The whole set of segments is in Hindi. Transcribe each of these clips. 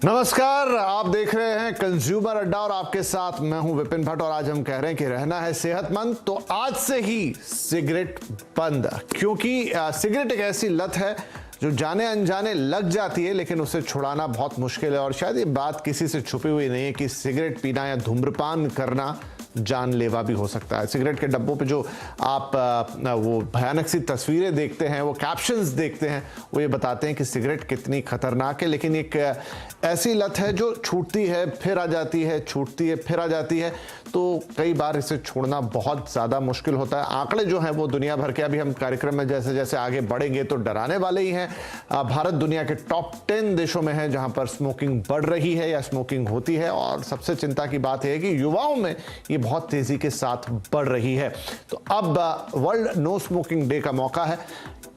नमस्कार, आप देख रहे हैं कंज्यूमर अड्डा और आपके साथ मैं हूं विपिन भट्ट। और आज हम कह रहे हैं कि रहना है सेहतमंद तो आज से ही सिगरेट बंद, क्योंकि सिगरेट एक ऐसी लत है जो जाने अनजाने लग जाती है लेकिन उसे छुड़ाना बहुत मुश्किल है। और शायद ये बात किसी से छुपी हुई नहीं है कि सिगरेट पीना या धूम्रपान करना जानलेवा भी हो सकता है। सिगरेट के डब्बों पे जो आप वो भयानक सी तस्वीरें देखते हैं, वो कैप्शंस देखते हैं, वो ये बताते हैं कि सिगरेट कितनी खतरनाक है। लेकिन एक ऐसी लत है जो छूटती है फिर आ जाती है, छूटती है फिर आ जाती है, तो कई बार इसे छोड़ना बहुत ज़्यादा मुश्किल होता है। आंकड़े जो हैं वो दुनिया भर के, अभी हम कार्यक्रम में जैसे जैसे आगे बढ़ेंगे तो डराने वाले ही हैं। भारत दुनिया के टॉप 10 देशों में है जहां पर स्मोकिंग बढ़ रही है या स्मोकिंग होती है। और सबसे चिंता की बात है कि युवाओं में ये बहुत तेजी के साथ बढ़ रही है। तो अब वर्ल्ड नो स्मोकिंग डे का मौका है।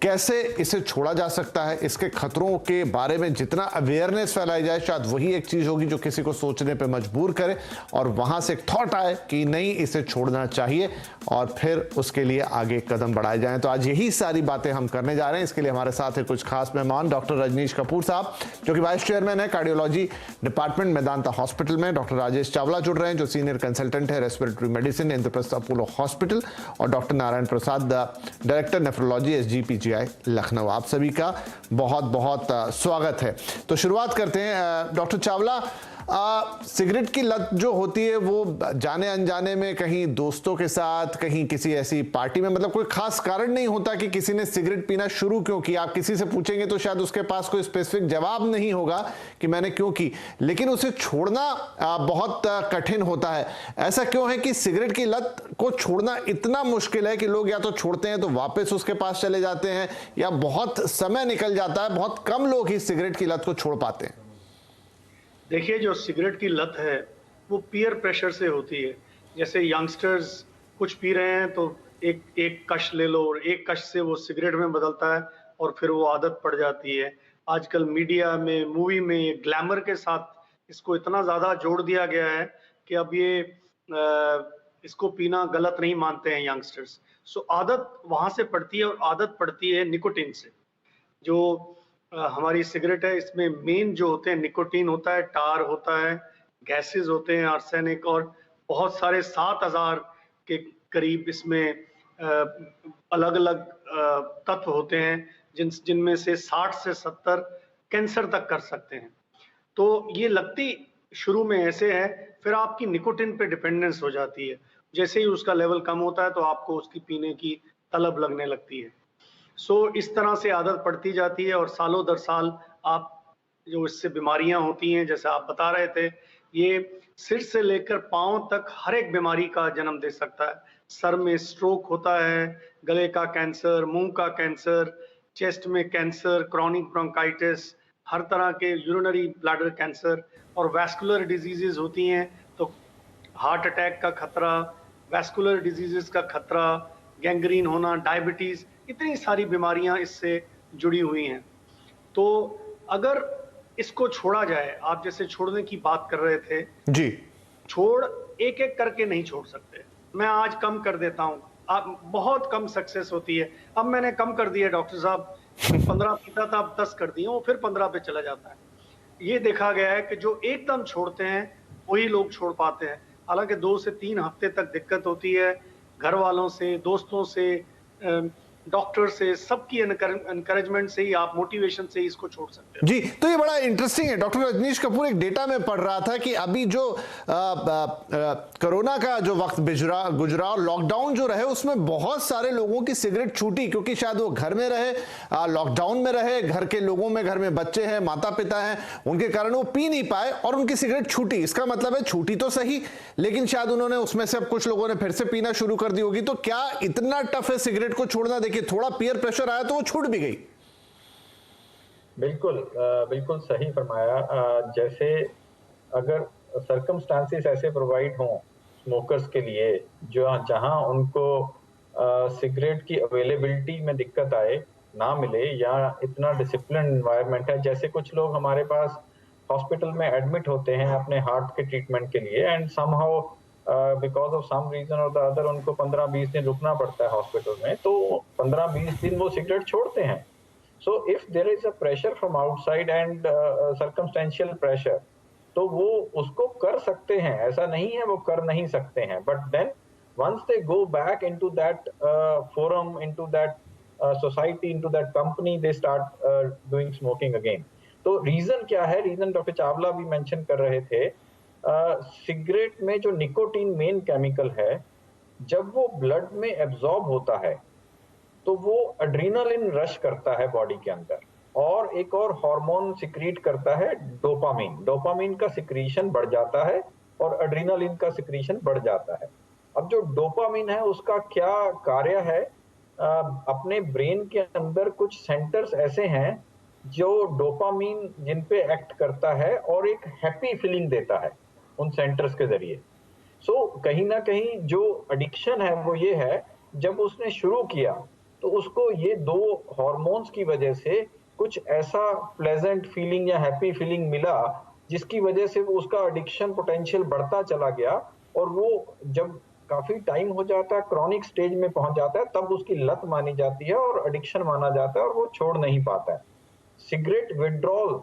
कैसे इसे छोड़ा जा सकता है, इसके खतरों के बारे में जितना अवेयरनेस फैलाई जाए, शायद वही एक चीज होगी जो किसी को सोचने पे मजबूर करे और वहां से एक थॉट आए कि नहीं, इसे छोड़ना चाहिए और फिर उसके लिए आगे कदम बढ़ाए जाएं। तो आज यही सारी बातें हम करने जा रहे हैं। इसके लिए हमारे साथ है कुछ खास मेहमान। डॉक्टर रजनीश कपूर साहब जो कि वाइस चेयरमैन है कार्डियोलॉजी डिपार्टमेंट मेदांता हॉस्पिटल में। डॉक्टर राजेश चावला जुड़ रहे हैं जो सीनियर कंसल्टेंट है respiratory medicine Indraprastha Apollo hospital. और doctor Narayan Prasad director nephrology SGPGI Lucknow. आप सभी का बहुत बहुत स्वागत है। तो शुरुआत करते हैं। डॉक्टर चावला, सिगरेट की लत जो होती है वो जाने अनजाने में कहीं दोस्तों के साथ, कहीं किसी ऐसी पार्टी में, मतलब कोई खास कारण नहीं होता कि किसी ने सिगरेट पीना शुरू क्यों किया। आप किसी से पूछेंगे तो शायद उसके पास कोई स्पेसिफिक जवाब नहीं होगा कि मैंने क्यों की, लेकिन उसे छोड़ना बहुत कठिन होता है। ऐसा क्यों है कि सिगरेट की लत को छोड़ना इतना मुश्किल है कि लोग या तो छोड़ते हैं तो वापस उसके पास चले जाते हैं या बहुत समय निकल जाता है, बहुत कम लोग ही सिगरेट की लत को छोड़ पाते हैं। देखिए, जो सिगरेट की लत है वो पीयर प्रेशर से होती है। जैसे यंगस्टर्स कुछ पी रहे हैं तो एक एक कश ले लो और एक कश से वो सिगरेट में बदलता है और फिर वो आदत पड़ जाती है। आजकल मीडिया में, मूवी में ग्लैमर के साथ इसको इतना ज़्यादा जोड़ दिया गया है कि अब ये इसको पीना गलत नहीं मानते हैं यंगस्टर्स। सो आदत वहाँ से पड़ती है और आदत पड़ती है निकोटीन से। जो हमारी सिगरेट है इसमें मेन जो होते हैं निकोटीन होता है, टार होता है, गैसेस होते हैं, आर्सेनिक और बहुत सारे 7000 के करीब इसमें अलग अलग तत्व होते हैं जिनमें से 60 से 70 कैंसर तक कर सकते हैं। तो ये लगती शुरू में ऐसे है, फिर आपकी निकोटीन पे डिपेंडेंस हो जाती है। जैसे ही उसका लेवल कम होता है तो आपको उसकी पीने की तलब लगने लगती है। इस तरह से आदत पड़ती जाती है और सालों दर साल आप जो इससे बीमारियां होती हैं, जैसे आप बता रहे थे, ये सिर से लेकर पांव तक हर एक बीमारी का जन्म दे सकता है। सर में स्ट्रोक होता है, गले का कैंसर, मुंह का कैंसर, चेस्ट में कैंसर, क्रॉनिक ब्रोंकाइटिस, हर तरह के यूरिनरी ब्लैडर कैंसर और वैस्कुलर डिजीजेस होती हैं तो हार्ट अटैक का खतरा, वैस्कुलर डिजीजेस का खतरा, गैंग्रीन होना, डायबिटीज, इतनी सारी बीमारियां इससे जुड़ी हुई हैं। तो अगर इसको छोड़ा जाए, आप जैसे छोड़ने की बात कर रहे थे जी, छोड़ एक एक करके नहीं छोड़ सकते। मैं आज कम कर देता हूँ, आप बहुत कम सक्सेस होती है। अब मैंने कम कर दिया डॉक्टर साहब, 15 पीता था, अब 10 कर दिया, वो फिर 15 पे चला जाता है। ये देखा गया है कि जो एकदम छोड़ते हैं वही लोग छोड़ पाते हैं। हालांकि 2 से 3 हफ्ते तक दिक्कत होती है, घर वालों से, दोस्तों से, डॉक्टर से, सबकी एनकरेजमेंट से ही, आप मोटिवेशन से ही इसको छोड़ सकते हैं। जी, तो ये बड़ा इंटरेस्टिंग है। डॉक्टर रजनीश कपूर, एक डेटा में पढ़ रहा था कि अभी जो कोरोना का जो वक्त गुजरा और लॉकडाउन जो रहे उसमें बहुत सारे लोगों की सिगरेट छूटी, क्योंकि शायद वो घर में रहे, लॉकडाउन में रहे, घर के लोगों में, घर में बच्चे हैं, माता पिता हैं, उनके कारण वो पी नहीं पाए और उनकी सिगरेट छूटी। इसका मतलब है छूटी तो सही, लेकिन शायद उन्होंने उसमें से अब कुछ लोगों ने फिर से पीना शुरू कर दी होगी। तो क्या इतना टफ है सिगरेट को छोड़ना? देखिए, थोड़ा पीयर प्रेशर आया तो वो छूट भी गई। बिल्कुल सही फरमाया। जैसे अगर सर्कमस्टांसेस ऐसे प्रोवाइड हों स्मोकर्स के लिए जो जहां उनको सिगरेट की अवेलेबिलिटी में दिक्कत आए, ना मिले, या इतना डिसिप्लिन एनवायरनमेंट है, जैसे कुछ लोग हमारे पास हॉस्पिटल में एडमिट होते हैं अपने हार्ट के ट्रीटमेंट के लिए and somehow because of some reason or the other उनको 15-20 दिन रुकना पड़ता है हॉस्पिटल में, तो 15-20 दिन वो सिगरेट छोड़ते हैं। So if there is a pressure from outside and circumstantial pressure, तो वो उसको कर सकते हैं, ऐसा नहीं है वो कर नहीं सकते हैं, but then once they go back into that forum, into that society, into that company, they start doing smoking again. तो रीजन क्या है? रीजन डॉक्टर चावला भी मेंशन कर रहे थे, सिगरेट में जो निकोटीन मेन केमिकल है, जब वो ब्लड में एब्जॉर्ब होता है तो वो एड्रेनालिन रश करता है बॉडी के अंदर, और एक और हार्मोन सिक्रीट करता है डोपामिन। डोपामिन का सिक्रीशन बढ़ जाता है और एड्रेनालिन का सिक्रीशन बढ़ जाता है। अब जो डोपामिन है उसका क्या कार्य है? अपने ब्रेन के अंदर कुछ सेंटर्स ऐसे हैं जो डोपामिन जिन पे एक्ट करता है और एक हैप्पी फीलिंग देता है उन सेंटर्स के जरिए। सो कहीं ना कहीं जो एडिक्शन है वो ये है, जब उसने शुरू किया तो उसको ये दो हार्मोन्स की वजह से कुछ ऐसा प्लेजेंट फीलिंग या हैप्पी फीलिंग मिला, जिसकी वजह से वो उसका एडिक्शन पोटेंशियल बढ़ता चला गया, और वो जब काफी टाइम हो जाता है, क्रॉनिक स्टेज में पहुंच जाता है, तब उसकी लत मानी जाती है और एडिक्शन माना जाता है और वो छोड़ नहीं पाता है। सिगरेट विड्रॉल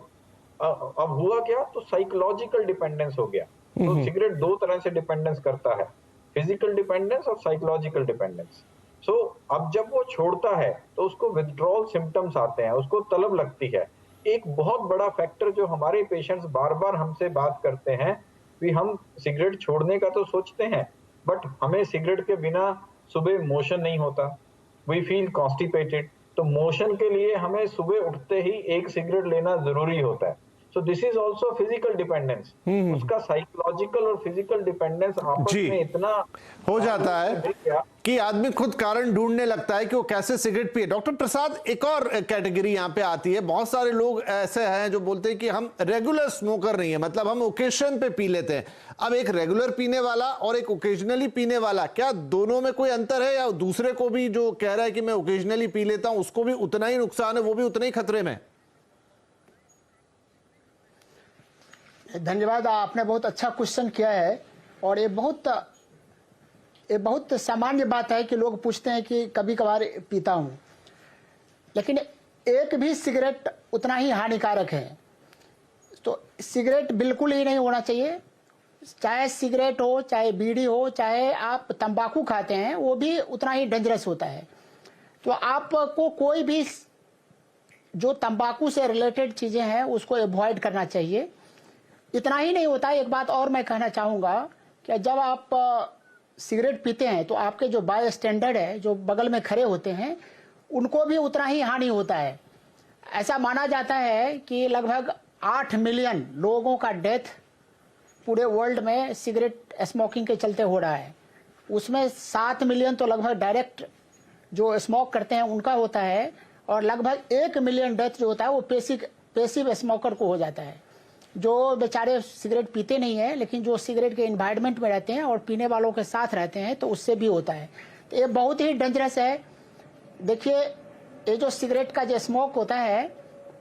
अब हुआ क्या? तो साइकोलॉजिकल डिपेंडेंस हो गया। तो सिगरेट दो तरह से डिपेंडेंस करता है, फिजिकल डिपेंडेंस और साइकोलॉजिकल डिपेंडेंस। सो अब जब वो छोड़ता है तो उसको विथड्रॉल सिम्टम्स आते हैं, उसको तलब लगती है। एक बहुत बड़ा फैक्टर जो हमारे पेशेंट्स बार बार हमसे बात करते हैं कि हम सिगरेट छोड़ने का तो सोचते हैं, बट हमें सिगरेट के बिना सुबह मोशन नहीं होता, वी फील कॉन्स्टिपेटेड। तो मोशन के लिए हमें सुबह उठते ही एक सिगरेट लेना जरूरी होता है। So this is also physical dependence. उसका साइकोलॉजिकल और फिजिकल डिपेंडेंस आपस में इतना हो जाता है कि आदमी खुद कारण ढूंढने लगता है कि वो कैसे सिगरेट पिए। डॉक्टर प्रसाद, एक और कैटेगरी यहाँ पे आती है। बहुत सारे लोग ऐसे हैं जो बोलते हैं कि हम रेगुलर स्मोकर नहीं है, मतलब हम ओकेजन पे पी लेते हैं। अब एक रेगुलर पीने वाला और एक ओकेजनली पीने वाला, क्या दोनों में कोई अंतर है, या दूसरे को भी जो कह रहा है कि मैं ओकेजनली पी लेता हूं उसको भी उतना ही नुकसान है, वो भी उतने ही खतरे में? धन्यवाद, आपने बहुत अच्छा क्वेश्चन किया है। और ये बहुत सामान्य बात है कि लोग पूछते हैं कि कभी कभार पीता हूं, लेकिन एक भी सिगरेट उतना ही हानिकारक है। तो सिगरेट बिल्कुल ही नहीं होना चाहिए, चाहे सिगरेट हो, चाहे बीड़ी हो, चाहे आप तंबाकू खाते हैं, वो भी उतना ही डेंजरस होता है। तो आपको कोई भी जो तंबाकू से रिलेटेड चीजें हैं उसको अवॉइड करना चाहिए। इतना ही नहीं होता है, एक बात और मैं कहना चाहूँगा कि जब आप सिगरेट पीते हैं तो आपके जो बाय स्टैंडर्ड है, जो बगल में खड़े होते हैं, उनको भी उतना ही हानि होता है। ऐसा माना जाता है कि लगभग 8 मिलियन लोगों का डेथ पूरे वर्ल्ड में सिगरेट स्मोकिंग के चलते हो रहा है। उसमें 7 मिलियन तो लगभग डायरेक्ट जो स्मोक करते हैं उनका होता है, और लगभग 1 मिलियन डेथ जो होता है वो पेसिव स्मोकर को हो जाता है, जो बेचारे सिगरेट पीते नहीं है लेकिन जो सिगरेट के इन्वायरमेंट में रहते हैं और पीने वालों के साथ रहते हैं, तो उससे भी होता है। तो ये बहुत ही डेंजरस है। देखिए, ये जो सिगरेट का जो स्मोक होता है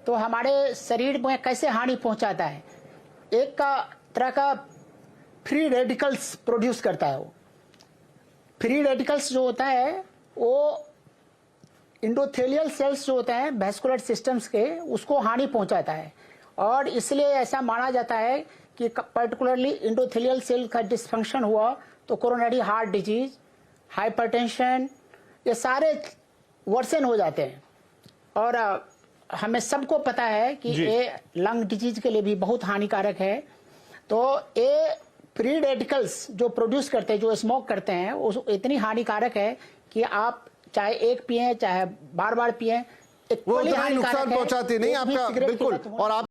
तो हमारे शरीर में कैसे हानि पहुंचाता है। एक का तरह का फ्री रेडिकल्स प्रोड्यूस करता है। वो फ्री रेडिकल्स जो होता है वो इंडोथेलियल सेल्स जो होते हैं वैस्कुलर सिस्टम्स के, उसको हानि पहुंचाता है। और इसलिए ऐसा माना जाता है कि पर्टिकुलरली इंडोथेलियल सेल का डिसफंक्शन हुआ तो कोरोनरी हार्ट डिजीज, हाइपरटेंशन, ये सारे वर्सन हो जाते हैं। और हमें सबको पता है कि ये लंग डिजीज के लिए भी बहुत हानिकारक है। तो ये फ्री रेडिकल्स जो प्रोड्यूस करते हैं, जो स्मोक करते हैं, वो इतनी हानिकारक है कि आप चाहे एक पिए चाहे बार बार पिए, वो नुकसान पहुंचाती नहीं आपका, बिल्कुल। और आप